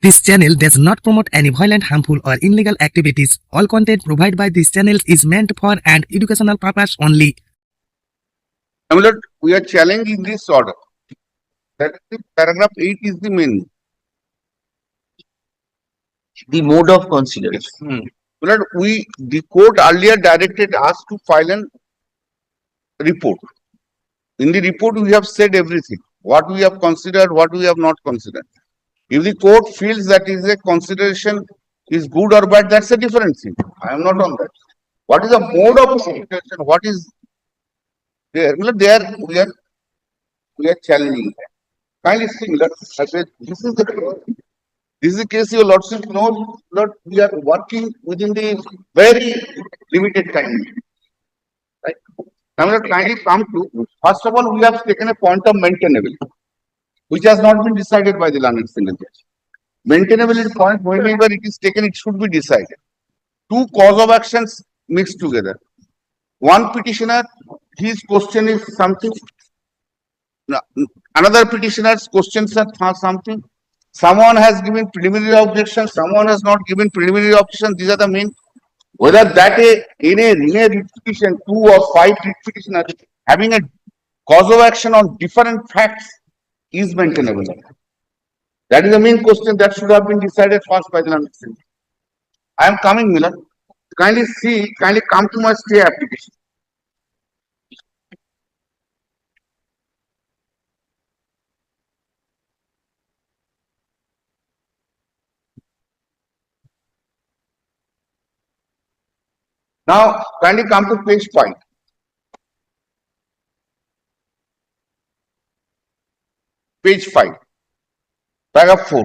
This channel does not promote any violent, harmful, or illegal activities. All content provided by this channel is meant for an educational purpose only. We are challenging this order. That is the paragraph 8 is the main. The mode of consideration. The court earlier directed us to file a report. In the report, we have said everything. What we have considered, what we have not considered. If the court feels that is a consideration is good or bad, that's a different thing. I am not on that. What is the mode of consideration? What is there? We are challenging that. Kindly see, this is the case your lordship knows that we are working within the very limited time. Right? Now kindly come to, first of all, we have taken a point of maintainability, which has not been decided by the learned single judge. Maintainability point, whenever it is taken, it should be decided. Two cause of actions mixed together. One petitioner, his question is something. Another petitioner's questions are something. Someone has given preliminary objection, someone has not given preliminary objection. These are the main. Whether that in a writ petition, 2 or 5 writ petitioners having a cause of action on different facts is maintainable. That is the main question that should have been decided first by the learned single. I am coming, Miller. Kindly come to my stay application. Now, kindly come to page 5. Page 5, paragraph 4.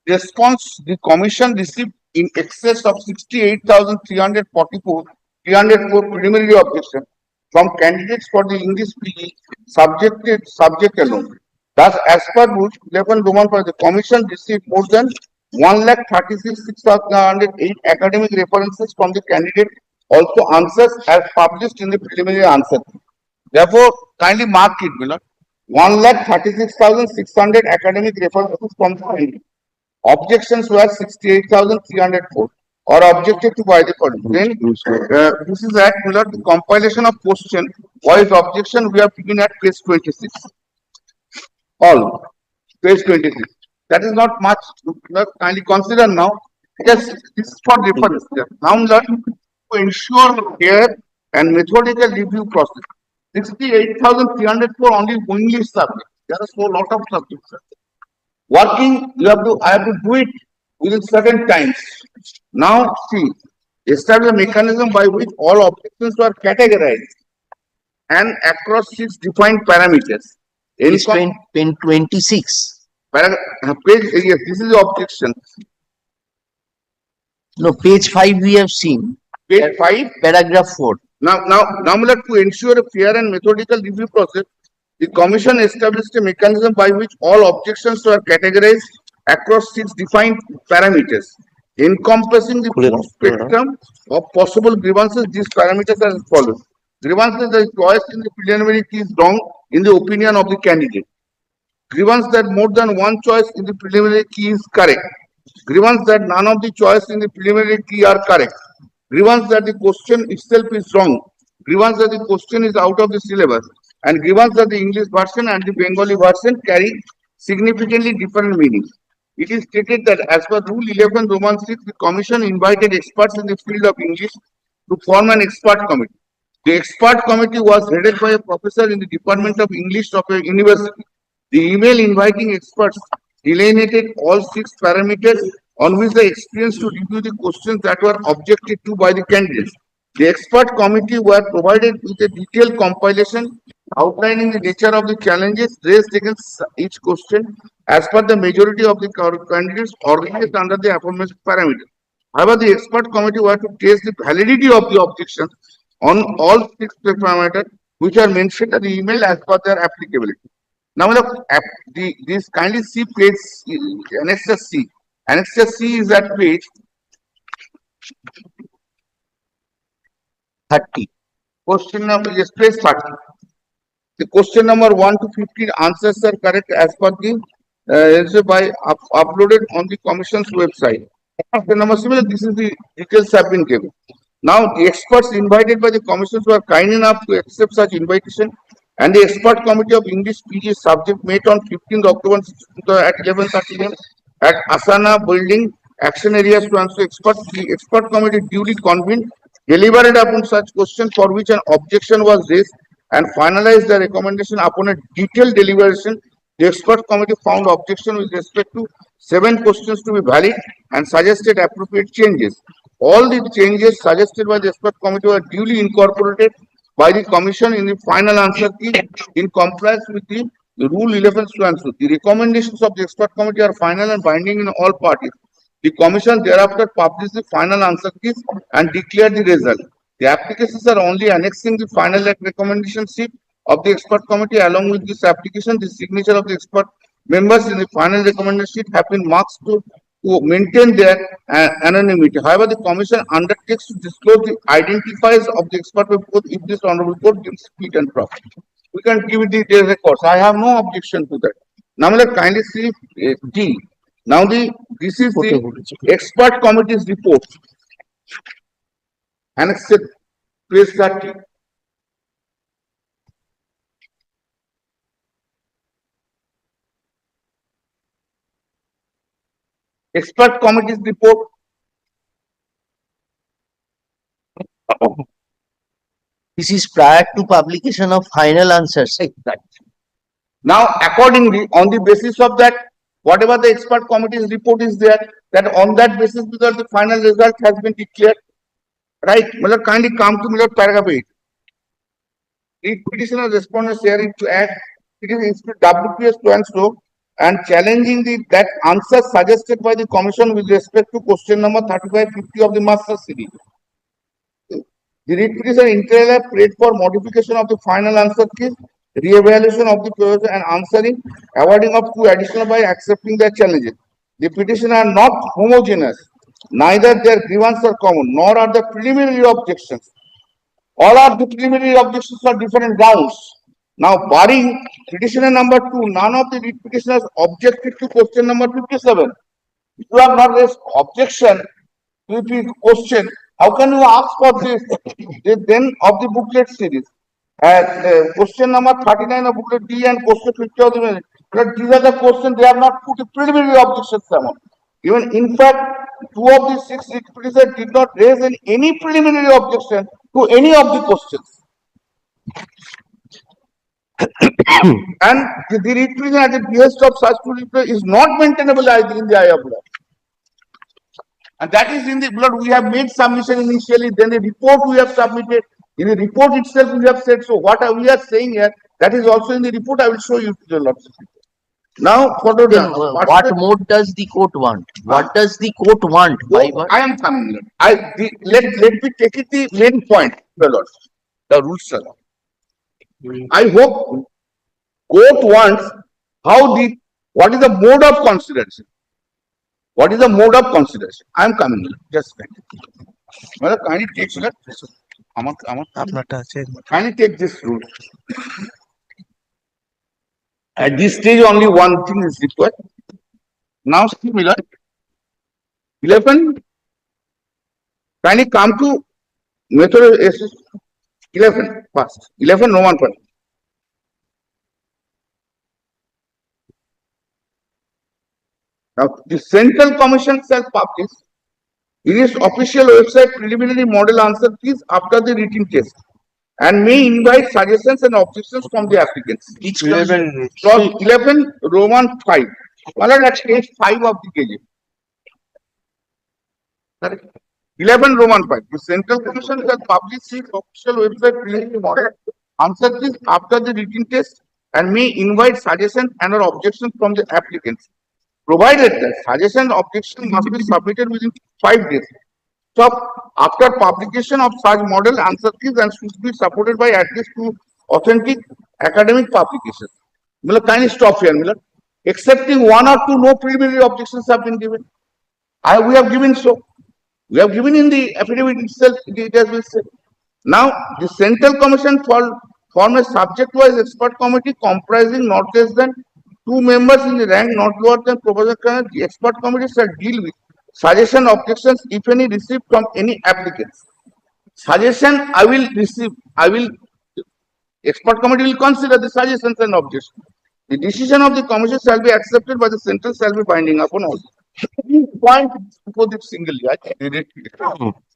Response: the commission received in excess of 68,304 preliminary objections from candidates for the English PE subject alone. Thus, as per Rule 11 Roman, the commission received more than 1,36,608 academic references from the candidate, also answers as published in the preliminary answer. Therefore, kindly mark it, Miller. 1,36,600 academic references from the candidate. Objections were 68,304 or objected to by the court. Then this is that, Miller, the compilation of question wise objection we have given at page 26. All page 26. That is not much. Kindly consider now. Yes, this is for reference. Now learn to ensure fair and methodical review process. 68,304 only English subject. There are so lot of subjects. Working, I have to do it within certain times. Now see, establish a mechanism by which all objections were categorized and across 6 defined parameters. It's page 26. Page, yes, this is the objection. No, page 5 we have seen. Page 5, paragraph 4. Now, to ensure a fair and methodical review process, the commission established a mechanism by which all objections were categorized across 6 defined parameters, encompassing the full spectrum of possible grievances. These parameters are as follows: grievances that choice in the preliminary key is wrong in the opinion of the candidate; grievance that more than one choice in the preliminary key is correct; grievance that none of the choice in the preliminary key are correct; grievance that the question itself is wrong; grievance that the question is out of the syllabus; and grievance that the English version and the Bengali version carry significantly different meanings. It is stated that as per Rule 11 Roman 6, the commission invited experts in the field of English to form an expert committee. The expert committee was headed by a professor in the Department of English of a university. The email inviting experts delineated all 6 parameters on which the experience to review the questions that were objected to by the candidates. The expert committee were provided with a detailed compilation outlining the nature of the challenges raised against each question as per the majority of the candidates organized under the aforementioned parameters. However, the expert committee were to test the validity of the objections on all 6 parameters which are mentioned in the email as per their applicability. Now, this kindly see page Annexus C. Annexus C is at page 30. Question number, yes, page 30. The question number 1 to 15 answers are correct as per the answer by uploaded on the commission's website. Question number 7, this is the details have been given. Now, the experts invited by the commissions were kind enough to accept such invitation, and the expert committee of English PG subject met on 15th October at 11:30 am at Asana Building, Action Area Transfer Expert. The expert committee duly convened, deliberated upon such question for which an objection was raised, and finalized the recommendation upon a detailed deliberation. The expert committee found objection with respect to 7 questions to be valid and suggested appropriate changes. All the changes suggested by the expert committee were duly incorporated by the commission in the final answer key in compliance with the rule 11 so and so. The recommendations of the expert committee are final and binding in all parties. The commission thereafter published the final answer keys and declared the result. The applications are only annexing the final recommendation sheet of the expert committee. Along with this application, the signature of the expert members in the final recommendation sheet have been marked to maintain their anonymity. However, the commission undertakes to disclose the identifiers of the expert report if this honorable court gives fit and proper. We can give it the records. I have no objection to that. Now, let kindly see D. Now, this is the expert committee's report. Annexed page 30. Expert committee's report. This is prior to publication of final answers. Exactly. Now, accordingly, on the basis of that, whatever the expert committee's report is there, that on that basis, because the final result has been declared, right? Miller, kindly come to Miller paragraph 8. The petitioner respondents hearing to act, it is Institute WPS so and so, and challenging that answer suggested by the commission with respect to question number 3550 of the master series. The writ petition inter prayed for modification of the final answer keys, re-evaluation of the provision and answering, awarding of 2 additional by accepting their challenges. The petition are not homogeneous, neither their grievances are common, nor are the preliminary objections. All of the preliminary objections are different grounds. Now, barring petitioner number 2, none of the writ petitioners objected to question number 57. If you have not raised objection to the question, how can you ask for this then of the booklet series? Question number 39 of booklet D and question 50 of the these are the questions they have not put a preliminary objections among. Even in fact, 2 of the 6 petitioners did not raise any preliminary objection to any of the questions. And the writ petition at the behest of such petitioner is not maintainable in the eye of law. And that is in the blood. We have made submission initially, then a report we have submitted. In the report itself, we have said so. What we are saying here, that is also in the report. I will show you to the Lord's. Now, further down. What more does the court want? What does the court want? I am coming. Let me take it the main point, the Lord. The rules are. I hope court wants what is the mode of consideration. What is the mode of consideration? I am coming. Just well, kindly take that. Kindly take this rule. At this stage, only one thing is required. Now, similar 11. Kindly come to method 11 first. 11 Roman point. Now, the Central Commission shall publish in its official website preliminary model answer keys after the written test and may invite suggestions and objections from the applicants. Each 11 Roman 5. Well, at page 5 of the KG. 11 Roman 5. The Central Commission shall publish its official website preliminary model answer keys after the written test and may invite suggestions and or objections from the applicants, provided that suggestion and objection must be submitted within 5 days. So, after publication of such model answer keys and should be supported by at least 2 authentic academic publications. Miller, kindly stop here, Miller. Excepting 1 or 2, no preliminary objections have been given. We have given so. We have given in the affidavit itself, it has been said. Now, the Central Commission form a subject-wise expert committee comprising not less than 2 members in the rank not lower than proposal. The expert committee shall deal with suggestion, objections, if any, received from any applicants. Suggestion I will receive, expert committee will consider the suggestions and objections. The decision of the commission shall be accepted by the central, shall be binding upon all. Point for the singly, I did it.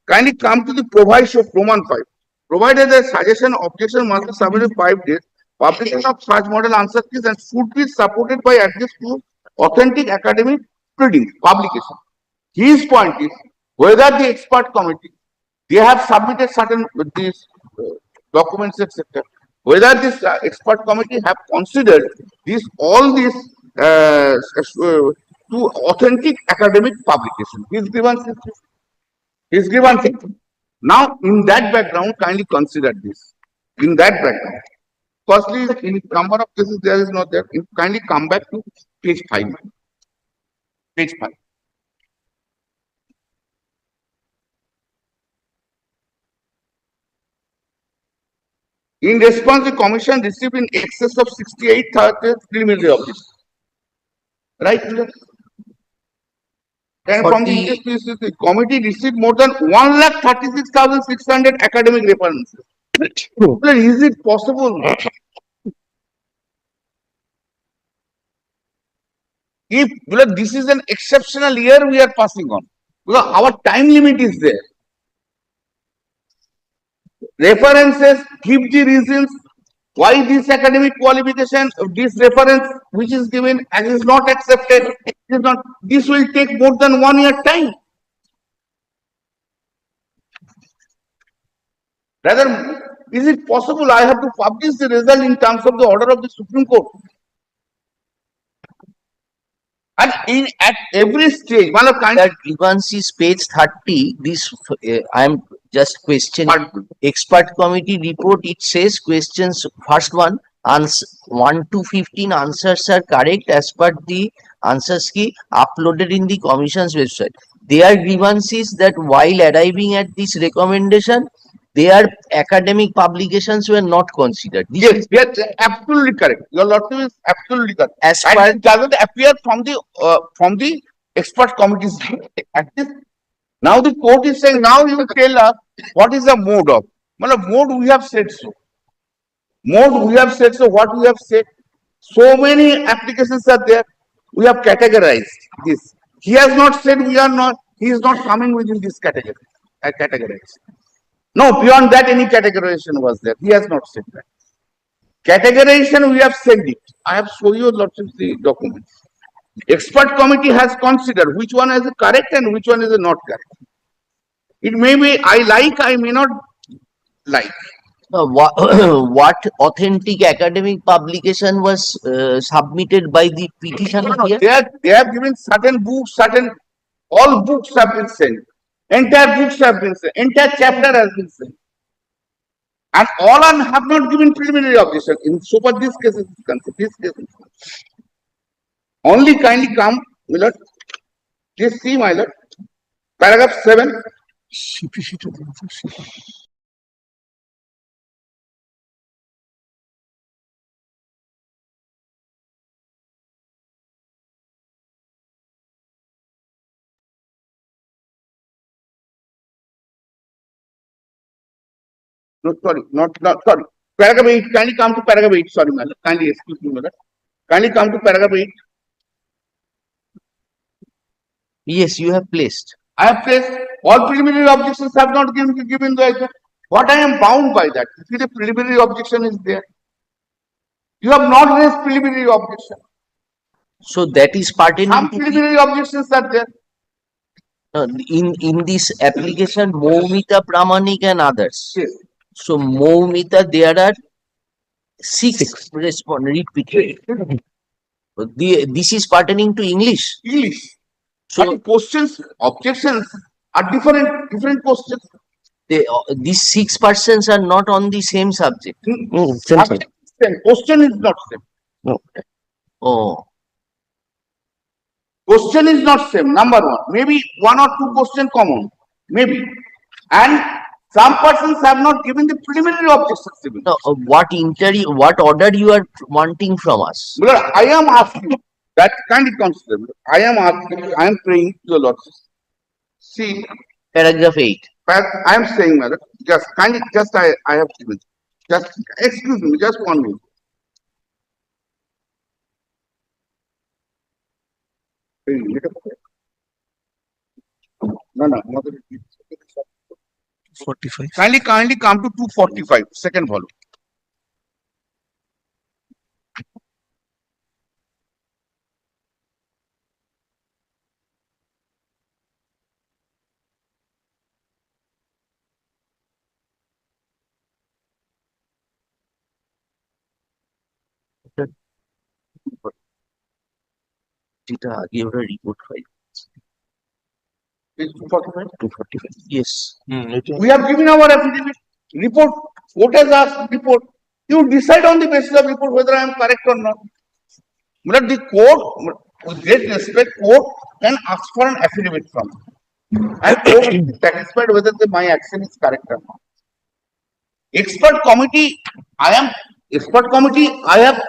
Kindly come to the proviso of Roman 5. Provided that suggestion objection must be submitted in 5 days, publication of such model answer keys and should be supported by at least 2 authentic academic readings, publication. His point is whether the expert committee, they have submitted certain these documents, etc. Whether this expert committee have considered all these to authentic academic publication. His grievance. Now, in that background, kindly consider this. In that background, firstly, in number of cases there is not there. Kindly come back to page 5. Page 5. In response, the commission received in excess of 68,000 preliminary objections. Right? And from the committee received more than 136,600 academic references. Is it possible? If this is an exceptional year we are passing on, because our time limit is there. References give the reasons why this academic qualification, this reference which is given and is not accepted, is not. This will take more than 1 year time. Rather, is it possible I have to publish the result in terms of the order of the Supreme Court? And at every stage, one of kind that grievance is page 30. This I am just questioning. Expert committee report, it says questions, first one, answer 1 to 15 answers are correct as per the answers key uploaded in the commission's website. Their grievance is that while arriving at this recommendation, their academic publications were not considered. Yes, absolutely correct. Your lordship is absolutely correct. As and per it doesn't appear from the expert committees. Now the court is saying, now you tell us what is the mode of. Well, mode we have said so. Mode we have said so. What we have said. So many applications are there. We have categorized this. He has not said we are not. He is not coming within this category. Categorized. No, beyond that, any categorization was there. He has not said that. Categorization, we have said it. I have shown you lots of the documents. Expert committee has considered which one is correct and which one is not correct. It may be I like, I may not like. What authentic academic publication was submitted by the petitioner here? They have given certain books, all books have been sent. Entire books have been sent. Entire chapter has been sent. And all have not given preliminary objection. In so far this case is concerned. This case is only kindly come, my lord. Please see, my lord. Paragraph 7. No, sorry, not sorry. Paragraph 8. Kindly come to paragraph 8. Sorry, my lord. Kindly excuse me, my lord. Kindly come to paragraph 8. Yes, you have placed. I have placed all preliminary objections have not given the what I am bound by that. If the preliminary objection is there, you have not raised preliminary objection. So that is pertaining Some to preliminary objections are there. in this application, Moumita, Pramanik and others. Yes. So Moumita, there are 6 respondents repeated. This is pertaining to English. English. So but questions, objections are different questions. these 6 persons are not on the same subject. Question is not same. No. Oh. Question is not same. Number one, maybe 1 or 2 questions common, maybe, and Some persons have not given the preliminary objections even. No, what order you are wanting from us? Because I am asking, that kindly consider, I am asking, I am praying to the Lord. See, Paragraph 8. but I am saying, madam, just kindly, just I have given. Just excuse me, just 1 minute. No, no, not 45. kindly come to 245, second volume. যেটা আগে ওরা report file Page 245. 245 yes We have given our affidavit, report, court has asked report. You decide on the basis of report whether I am correct or not. But the court, with great respect, court can ask for an affidavit from me. And court will be satisfied whether my action is correct or not. Expert committee, I have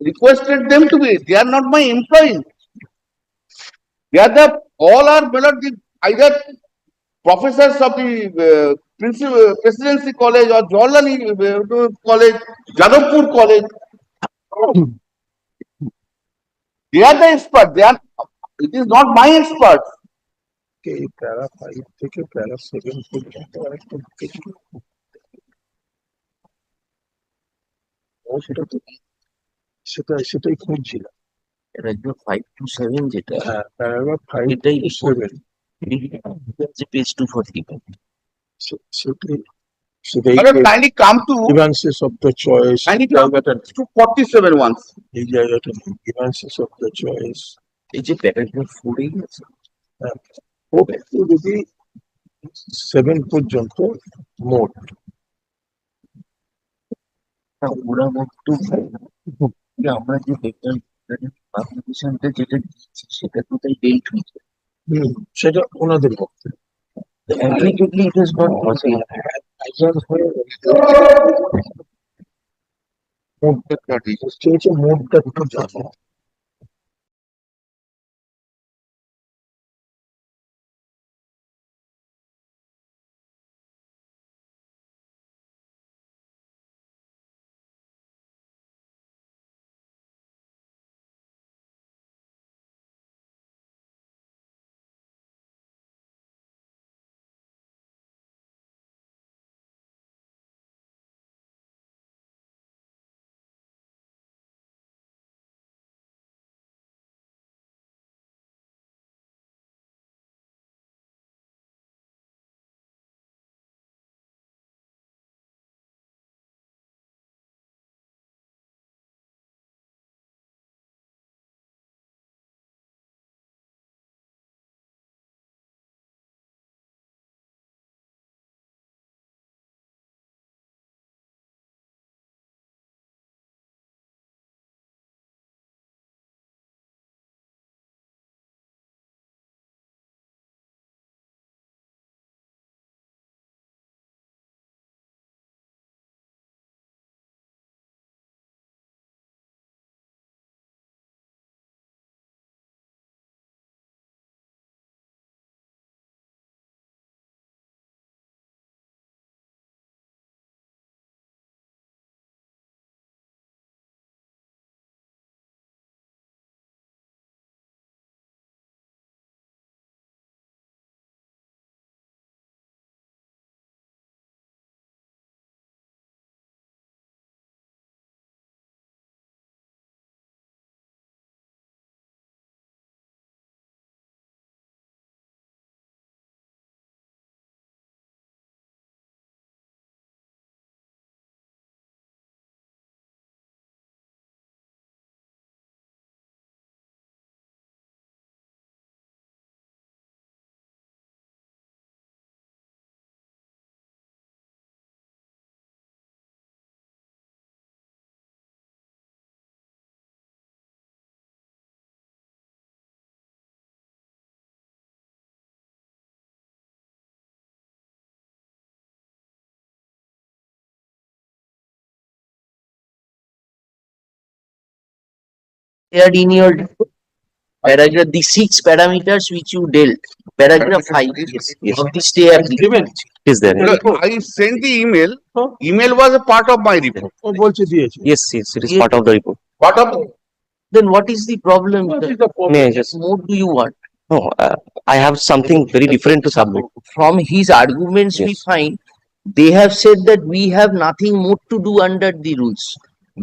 requested them to be, they are not my employees. They are all are whether the either professors of the presidency college or Jawaharlal college, Jadavpur college. They are the experts. It is not my experts. প্যারা 5 থেকে প্যারা 7 পর্যন্ত আরেকটা সেটা তো সেটাই খুঁজছিলাম। Paragraph 5 to 7 যেটা হ্যাঁ, প্যারাগ্রাফ 5 এটাই to 7 পেজ 245 সেটাই সেটাই Kindly come to grievances of the choice kindly come জায়গাটা to 47 once. এই জায়গাটা grievances of the choice এই যে প্যারাগ্রাফ 4 এই আছে ও একটু যদি 7 পর্যন্ত মোট না, ওরা বক্তব্য আমরা যে পেপার পাবলিকেশনটা যেটা দিচ্ছি সেটা কোথায় ডেট হয়েছে সেটা ওনাদের বক্তব্য অ্যাপ্লিকেবলি ইট ইজ নট পসিবল মোটটা একটু জানো There in your paragraph, the 6 parameters which you dealt, paragraph 5 Yes. of the stay application. Is there? Look, I sent the email. Email was a part of my report. ও বলছে দিয়েছে Yes, yes, it is Yes. part of the report. Part of Then what is the problem? What is the problem? May I just? What more do you want? No, I have something very different to submit. From his arguments, we Yes. find they have said that we have nothing more to do under the rules.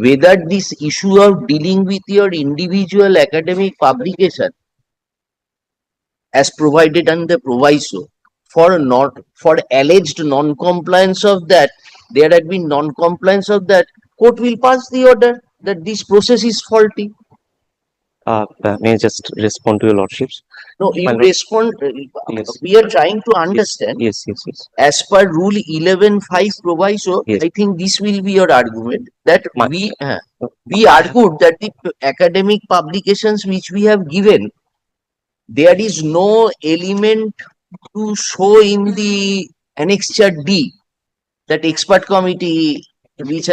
Whether this issue of dealing with your individual academic publication as provided under proviso for alleged non-compliance of that, there had been non-compliance of that, court will pass the order that this process is faulty. May I just respond to your lordships? No, you My lord. respond. Yes. We are trying to understand. Yes, yes, yes. As per rule 11.5 proviso, Yes. I think this will be your argument that My- we argued that the academic publications which we have given, there is no element to show in the annexure D that expert committee which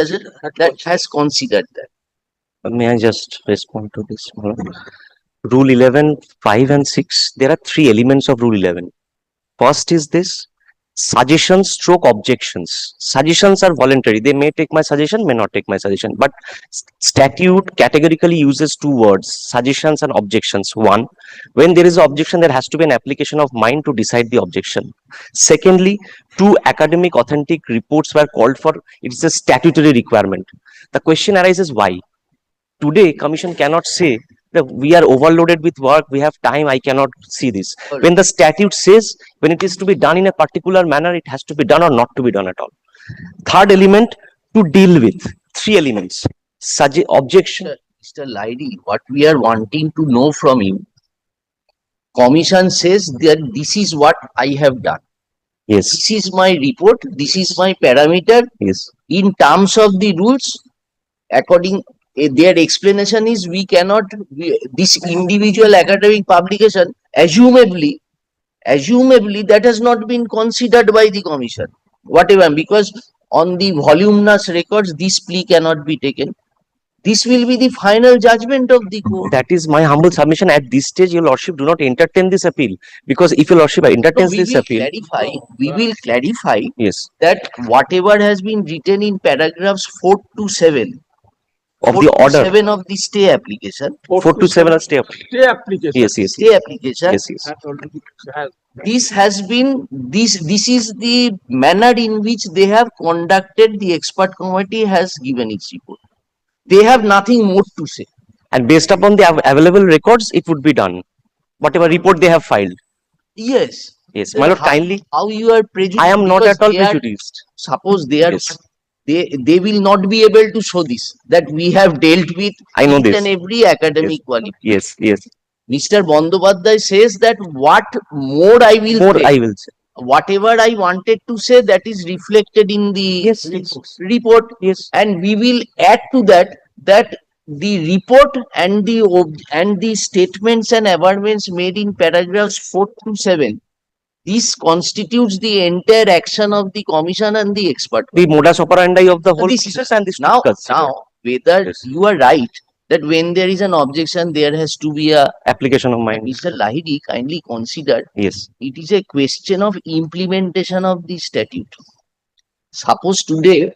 has considered that. May I just respond to this? my lord? Rule 11, 5 and 6, there are 3 elements of Rule 11. First is this suggestions stroke objections. Suggestions are voluntary. They may take my suggestion, may not take my suggestion. But statute categorically uses 2 words, suggestions and objections. One, when there is an objection, there has to be an application of mind to decide the objection. Secondly, 2 academic authentic reports were called for. It is a statutory requirement. The question arises why? Today, commission cannot say that we are overloaded with work, we have time, I cannot see this. When the statute says when it is to be done in a particular manner, it has to be done or not to be done at all. Third element to deal with, 3 elements. Objection. Mr. Laidi, what we are wanting to know from you, commission says that this is what I have done. Yes, This is my report, this is my parameter. yes, In terms of the rules, according their explanation is we cannot, this individual academic publication, assumably that has not been considered by the commission. Whatever, because on the voluminous records, this plea cannot be taken. This will be the final judgment of the court. that is my humble submission. At this stage, your lordship do not entertain this appeal, because if your lordship No, entertains we this will appeal, clarify yes, that whatever has been written in paragraphs 4 to 7 of 4 the to order, 7 of the stay application, 4 to 7 are stay up. stay application Yes, yes, stay application, yes, yes. has already has this has been, this is the manner in which they have conducted, the expert committee has given its report. They have nothing more to say. And based upon the available records, it would be done. Whatever report they have filed. Yes. Yes, Then my lord, how- kindly, How you are prejudiced? I am not because at all they are- prejudiced. Suppose they are, Yes. they will not be able to show this, that we have dealt with I know each this. and every academic qualification. Yes, yes. Mr. Bandyopadhyay says that what more I will More say, I will say. whatever I wanted to say, that is reflected in the Yes, yes. report, Yes. and we will add to that the report and the statements and amendments made in paragraphs 4 to 7. This constitutes the entire action of the commission and the expert. The modus operandi of the whole This is- process and this Now, considered. whether Yes. you are right that when there is an objection, there has to be a. Application of mind. Mr. Lahiri, kindly consider Yes, it is a question of implementation of the statute. Suppose today,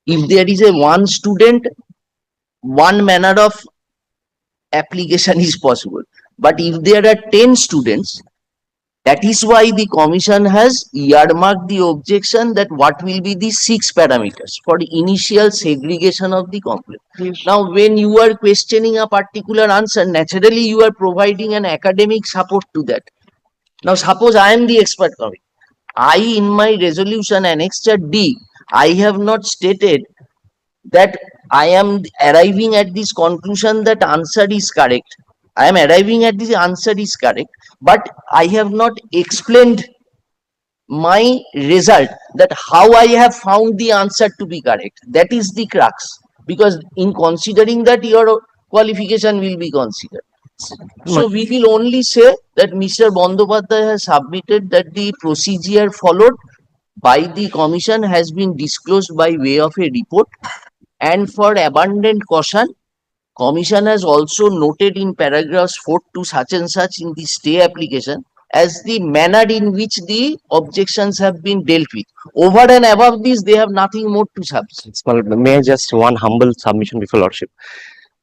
if there is a one student, one manner of application is possible. But if there are 10 students, that is why the commission has earmarked the objection that what will be the 6 parameters for the initial segregation of the complaint. Now, when you are questioning a particular answer, naturally you are providing an academic support to that. Now, suppose I am the expert committee. I, in my resolution annexure D, I have not stated that I am arriving at this conclusion that answer is correct. I am arriving at this answer is correct, but I have not explained my result, that how I have found the answer to be correct. That is the crux, because in considering that, your qualification will be considered. So we will only say that Mr. Bandyopadhyay has submitted that the procedure followed by the commission has been disclosed by way of a report, and for abundant caution, Commission has also noted in paragraphs 4 to such and such in the stay application as the manner in which the objections have been dealt with. Over and above this, they have nothing more to substance. My lord, may I just one humble submission before lordship?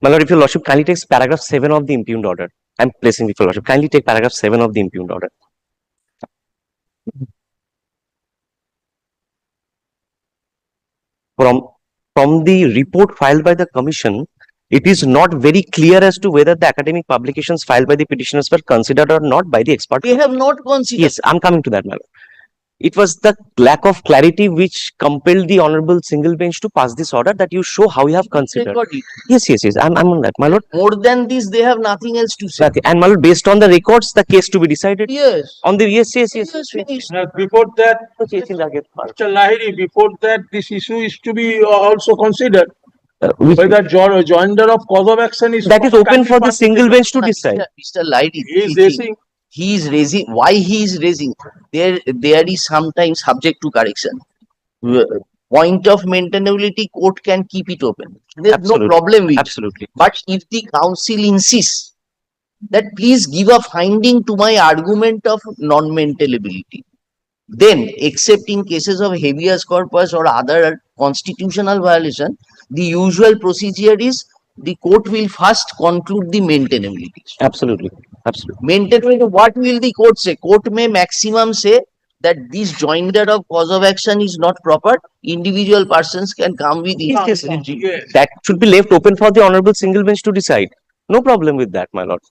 My lord, if your lordship kindly takes paragraph 7 of the impugned order. I'm placing before lordship. Kindly take paragraph 7 of the impugned order. From the report filed by the commission, it is not very clear as to whether the academic publications filed by the petitioners were considered or not by the expert. They have not considered. Yes, I'm coming to that, my lord. It was the lack of clarity which compelled the honorable single bench to pass this order that you show how you have considered. Record it. Yes. I'm on that, my lord. More than this, they have nothing else to say. Okay. And my lord, based on the records, the case to be decided. Yes. On the yes. Finished. Now, before that, Okay, Mr. Lahiri, before that, this issue is to be also considered. which- Whether joinder of cause of action is. that is open for the single bench to decide. Mr. Lighty, He is raising. he is raising. Why he is raising? There is sometimes subject to correction. Point of maintainability, court can keep it open. There's Absolutely. no problem with it. Absolutely. But if the council insists that please give a finding to my argument of non-maintainability, then except in cases of habeas corpus or other constitutional violation, the usual procedure is the court will first conclude the maintainability. Absolutely. Maintainability, what will the court say? Court may maximum say that this joinder of cause of action is not proper. Individual persons can come with Yes. Yes. That should be left open for the honorable single bench to decide. No problem with that, my lord.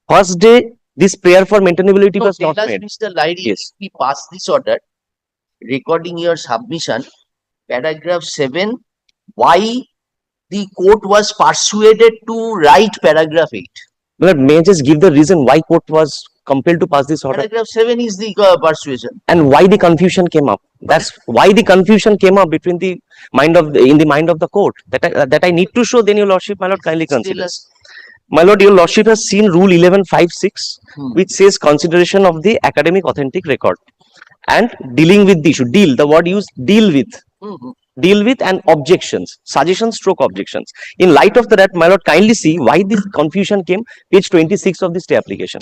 First day, this prayer for maintainability No, was tell not us, made. Mr. Lydi, Yes. if we pass this order, recording your submission, paragraph 7, why the court was persuaded to write paragraph 8. My lord, may I just give the reason why court was compelled to pass this order Paragraph 7 is the persuasion. and why the confusion came up. That's why the confusion came up between the mind of in the mind of the court. That I need to show. Then your lordship, my lord, kindly Tell consider. us. My lord, your lordship has seen Rule 1156, Hmm. which says consideration of the academic authentic record and dealing with the issue. Deal, the word used, deal with. Mhm. Deal with and objections, suggestions, stroke objections. In light of that, my lord, kindly see why this confusion came. Page 26 of the stay application.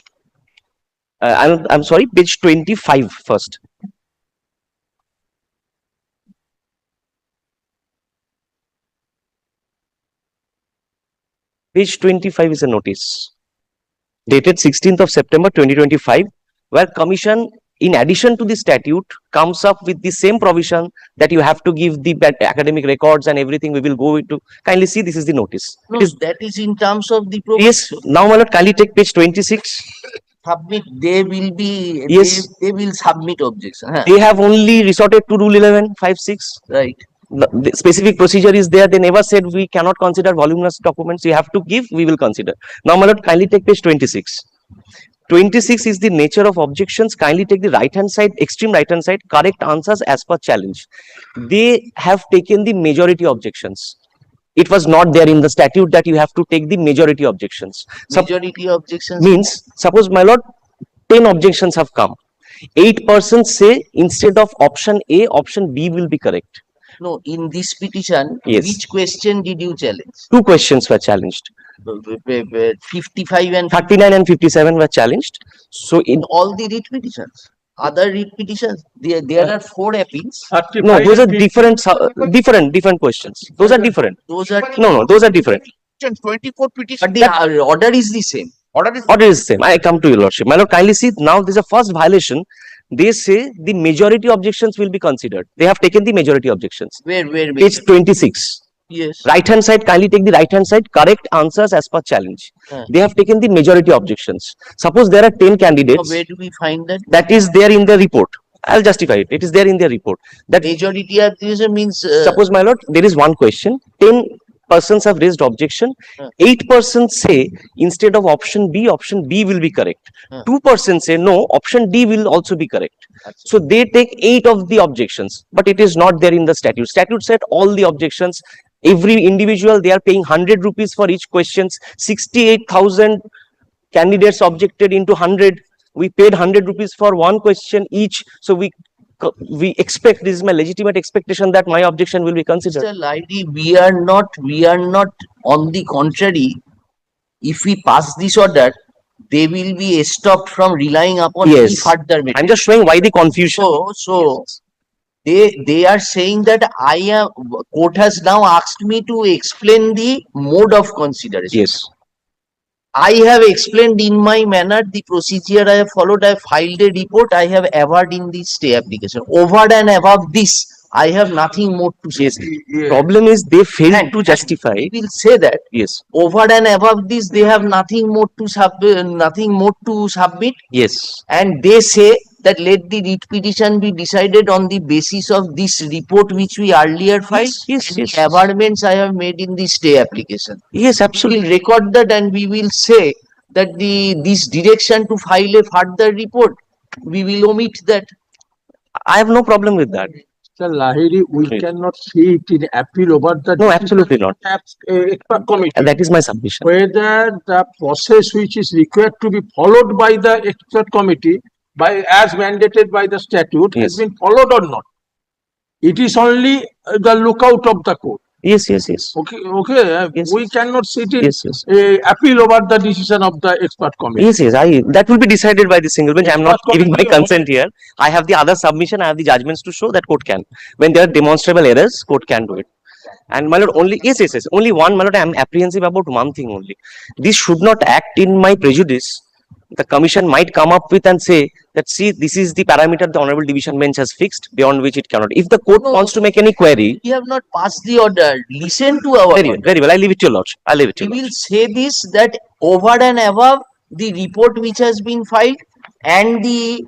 I'm sorry, page 25 first. Page 25 is a notice dated 16th of September 2025, where commission, in addition to the statute, comes up with the same provision that you have to give the academic records and everything. We will go into. Kindly see, this is the notice. No, It is, that is in terms of the yes. Now, my lord, kindly take page 26. submit. They will be. Yes. They will submit objection. Huh? They have only resorted to Rule 1156. Right. The specific procedure is there. They never said we cannot consider voluminous documents. You have to give, we will consider. Now, my lord, kindly take page 26. 26 is the nature of objections. Kindly take the right hand side, extreme right hand side, correct answers as per challenge. They have taken the majority objections. It was not there in the statute that you have to take the majority objections. Majority objections Means, suppose, my lord, 10 objections have come. 8 persons say instead of option A, option B will be correct. No, in this petition, Yes. which question did you challenge? 2 questions were challenged. 55 and 39 and 57 were challenged. So in all the writ petitions. Other writ petitions, there are 4 appeals. no, those are different questions. Those are different. Those are No, those are different. 24 petitions. but the order is the same. Order is Order is same. I come to your lordship. My lord, kindly see, now there's a first violation. They say the majority objections will be considered. They have taken the majority objections. Where? Page 26. Yes. Right hand side, kindly take the right hand side, correct answers as per challenge. They have taken the majority objections. Suppose there are 10 So candidates. where do we find that? That is there in the report. I'll justify it. It is there in the report. That Majority objection means suppose, my lord, there is one question. 10 persons have raised objection. 8 persons say instead of option B will be correct. 2 persons say no, option D will also be correct. So they take 8 of the objections, but it is not there in the statute. Statute said all the objections. Every individual, they are paying 100 rupees for each questions. 68,000 candidates objected into 100. We paid 100 rupees for one question each. So we expect, this is my legitimate expectation, that my objection will be considered. Mr. Lydi, we are not on the contrary, if we pass this order, they will be stopped from relying upon any Yes. further I'm material. just showing why the confusion. So they are saying that court has now asked me to explain the mode of consideration. Yes. I have explained in my manner the procedure I have followed. I have filed a report. I have averred in the stay application. Over and above this, I have nothing more to say. Yes. Problem is they failed And- to justify. I will say that Yes. over and above this, they have nothing more to submit. Yes. And they say that let the writ petition be decided on the basis of this report which we earlier filed. Yes. And Yes. the amendments I have made in the stay application. Yes. We Absolutely. will record that and we will say that this direction to file a further report, we will omit that. I have no problem with that. Mr. Lahiri, we Great. cannot see it in appeal over the. No, absolutely not. Expert committee. And that is my submission. Whether the process which is required to be followed by the expert committee as mandated by the statute has Yes. been followed or not. It is only the lookout of the court. Yes. Yes. Yes. Okay. Yes. We cannot sit in Yes. Yes. appeal over the decision of the expert committee. Yes, yes, that will be decided by the single bench. I'm not Expert giving my committee consent here. I have the other submission, I have the judgments to show that court can. When there are demonstrable errors, court can do it. And my lord, only one, my lord, I am apprehensive about one thing only. This should not act in my prejudice. The commission might come up with and say that, see, this is the parameter the honorable division bench has fixed, beyond which it cannot. If the court No. wants to make any query, We have not passed the order. Listen to our order. very well, I leave it to your lordship. I leave it to We your will lordship. say this, that over and above the report which has been filed and the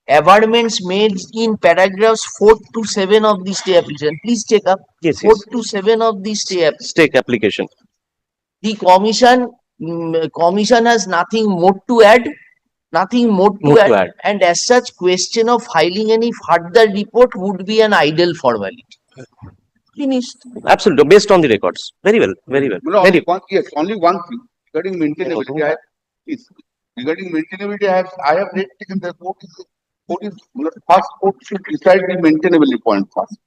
amendments made in paragraphs 4 to 7 of the stay application. Please check up. Yes, 4 yes. to 7 of the stay application. Stake application. The commission has nothing more to add. Nothing more More to to add. add. And as such, question of filing any further report would be an idle formality. Finished. Absolutely, based on the records. Very well, very well. No, Very yes, only one thing regarding maintainability. Regarding maintainability, I have read taken the court first court should decide the maintainability point first.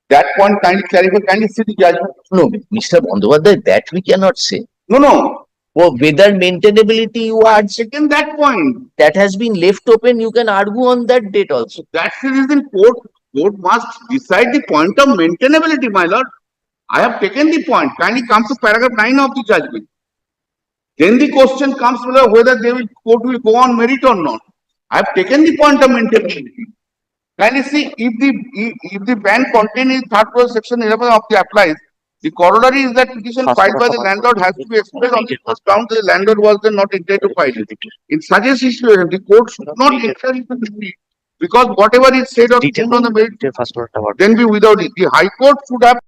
That point kindly clarify, kindly see the judgment. No, Mr. Bandyopadhyay, that we cannot say. No. Well, whether maintainability you are, Second that point. that has been left open, you can argue on that date also. That's the reason court must decide the point of maintainability, my lord. I have taken the point. Kindly come to paragraph 9 of the judgment. Then the question comes whether court will go on merit or not. I have taken the point of maintainability. Kindly see, if the ban contained in third clause section 11 of the applies, the corollary is that petition filed by the landlord has to be expressed on the first ground that the landlord was then not entitled to file it. In such a situation, the court should not enter into the merit, because whatever is said or done on the merit then be without it. The High Court should have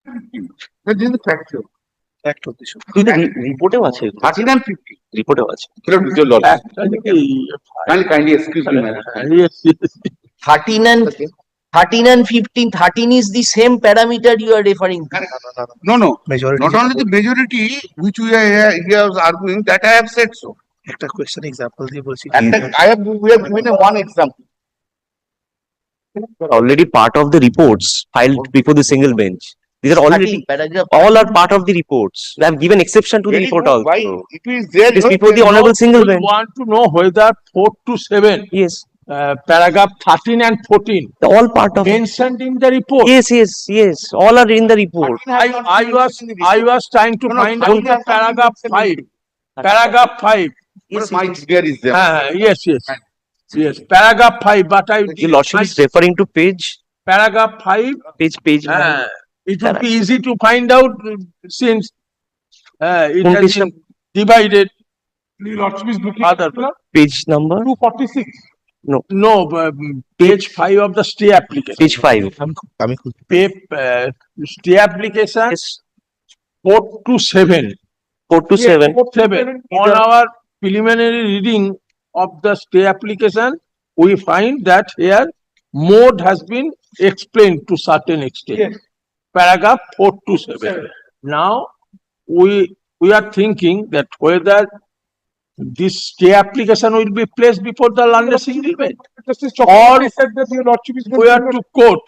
this is the factual. রিপোর্টেও আছে 13 and 50. রিপোর্টেও আছে Kindly excuse me, madam. 13 and 13 and 15, 13 is the same parameter you are referring to. No. Majority. Not only the majority which we are here arguing, that I have said so. একটা question example দিয়ে বলছি We have given a one example. Already part of the reports filed before the single bench. These are 13, already, paragraph. all are part of the reports. We have given exception to the Very report good. Why? also. It is there. It is before the honorable single We bench. want to know whether 4 to 7, Yes, paragraph 13 and 14 they're all part of it. mentioned in the report. Yes, all are in the report. I was trying to find out the paragraph 5. Paragraph 5. Yes, my dear is there. Yes, paragraph 5, but Your lordship is referring to paragraph 5, page it would be easy to find out since it Whom has page been divided. Other page number, 246. No. No, page 5 of the stay application. page 5. আমি খুলছি Stay application Yes, 4 to 7. 4 to 7. 7. On our preliminary reading of the stay application, we find that here mode has been explained to certain extent. Paragraph 4 to 7. Now, we are thinking that whether this stay application will be placed before the learned single bench, or said that your lordship is we are to court.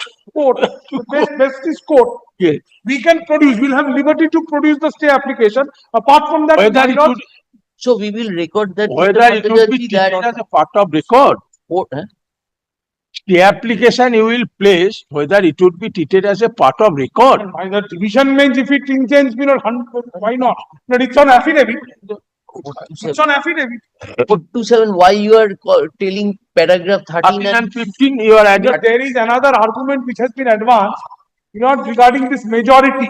best is court. Yes. We can produce, we'll have liberty to produce the stay application. Apart from that, Whether my it lord, would, So we will record that. whether it would be treated as a part of record. The application you will place, whether it would be treated as a part of record. by the division bench, if it intends, me not, why not? But it's on affidavit. It's on affidavit. 4 to 7, why you are telling paragraph 13 13 and and 15 you are added. But there is another argument which has been advanced, not regarding this majority.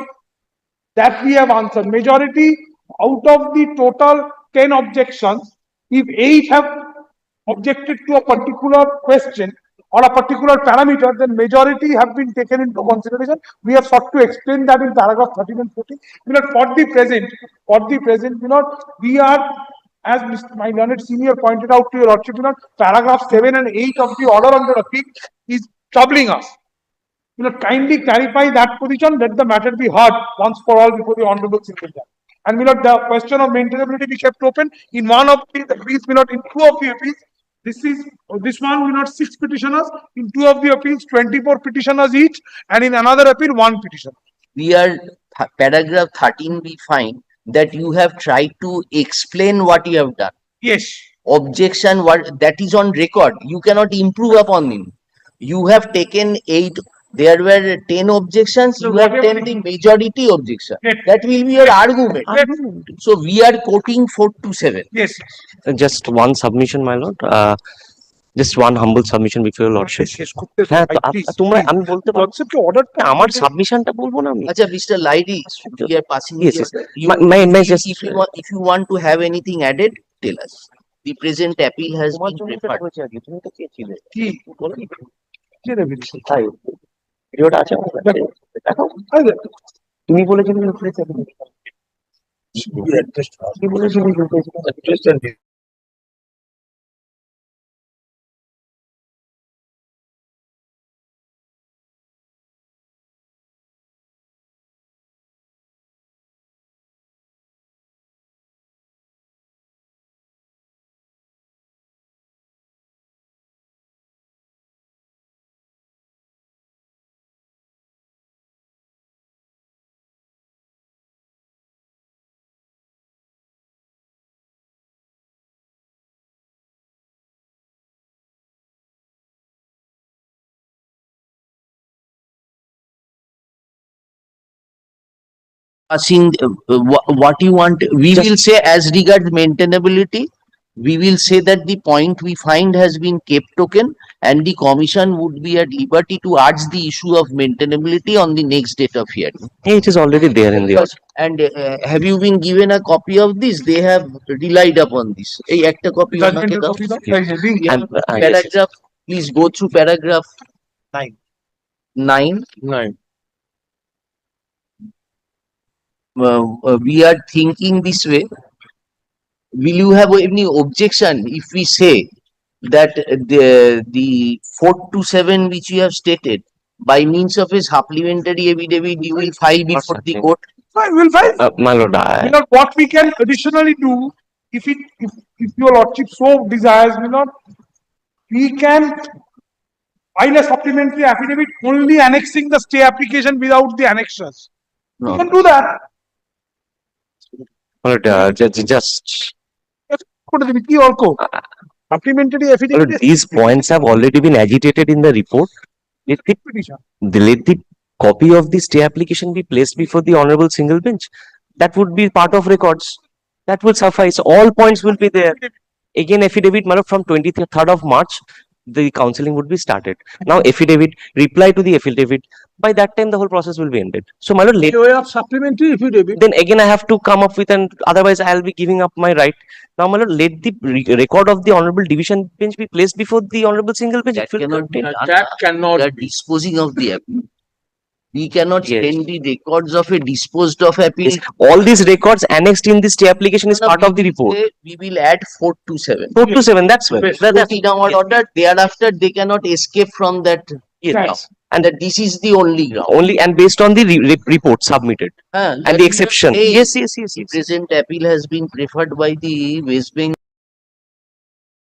That we have answered. Majority out of the total 10 objections, if 8 have objected to a particular question or a particular parameter, then majority have been taken into consideration. We have sought to explain that in paragraph 13 and 14. For the present, we are, as my learned senior pointed out to your lordship, paragraph 7 and 8 of the order under appeal is troubling us. Kindly clarify that position, let the matter be heard once for all before the honorable single judge. And the question of maintainability be kept open in one of the appeals, in two of the appeals. This one, 6 petitioners, in two of the appeals, 24 petitioners each, and in another appeal, 1 petition. we are paragraph 13 we find that you have tried to explain what you have done. Yes. Objection, what that is on record, you cannot improve upon him. You have taken 8, there were 10 objections, So you have whatever 10 the majority objection. Yes. That will be your argument. So we are quoting 4 to 7. Yes. Just one submission, my lord. Just one humble submission before your lordship. হ্যাঁ তো তোমরা আমি বলতে পারবো আমার সাবমিশনটা বলবো না আমি Acha, Mr. Laidi, we are passing. Yes, here. yes. You, May just if you want to have anything added, tell us. The present appeal has তোমার been জন্য preferred. তুমি তো চেয়েছিলে কি? তাই ভিডিওটা আছে আমার কাছে দেখো তুমি বলেছিলে তুমি বলেছিলে Passing, what you want, we will say as regards maintainability, we will say that the point we find has been kept token and the commission would be at liberty to urge the issue of maintainability on the next date of hearing. it is already there in the order. And have you been given a copy of this? They have relied upon this. এই একটা copy ওনাকে দাও। Paragraph, please go through paragraph 9. We are thinking this way. Will you have any objection if we say that the 427 which you have stated, by means of a supplementary affidavit, you will file before the court. Fine, we'll file. My lord, You know, what we can additionally do, if your lordship so desires, we can file a supplementary affidavit only annexing the stay application without the annexures. We No. can do that. my lord, just, Go to the wiki also. Supplementary my affidavit. lord, these points have already been agitated in the report. Let petition. the copy of the stay application be placed before the honorable single bench. That would be part of records. That will suffice. All points will be there. Again, affidavit, my lord, from 23rd of March, the counseling would be started. Now, affidavit, reply to the affidavit. By that time, the whole process will be ended. So, my lord, A way of supplementary affidavit. then again I have to come up with, and otherwise I'll be giving up my right. Now, my lord, let the record of the honorable division bench be placed before the honorable single bench. That It will cannot be contain- done. That We cannot are be. disposing of the appeal. We cannot Yes. send the records of a disposed of appeal. Yes, all these records annexed in this stay application is No, part we of the will report. say we will add 427. 427, that's well. Put That's in our yes. order, thereafter they cannot escape from that. Yes. And that this is the only ground. Only and based on the report submitted That and we the are exception. saying Yes, yes, yes, The yes. present appeal has been preferred by the West Bengal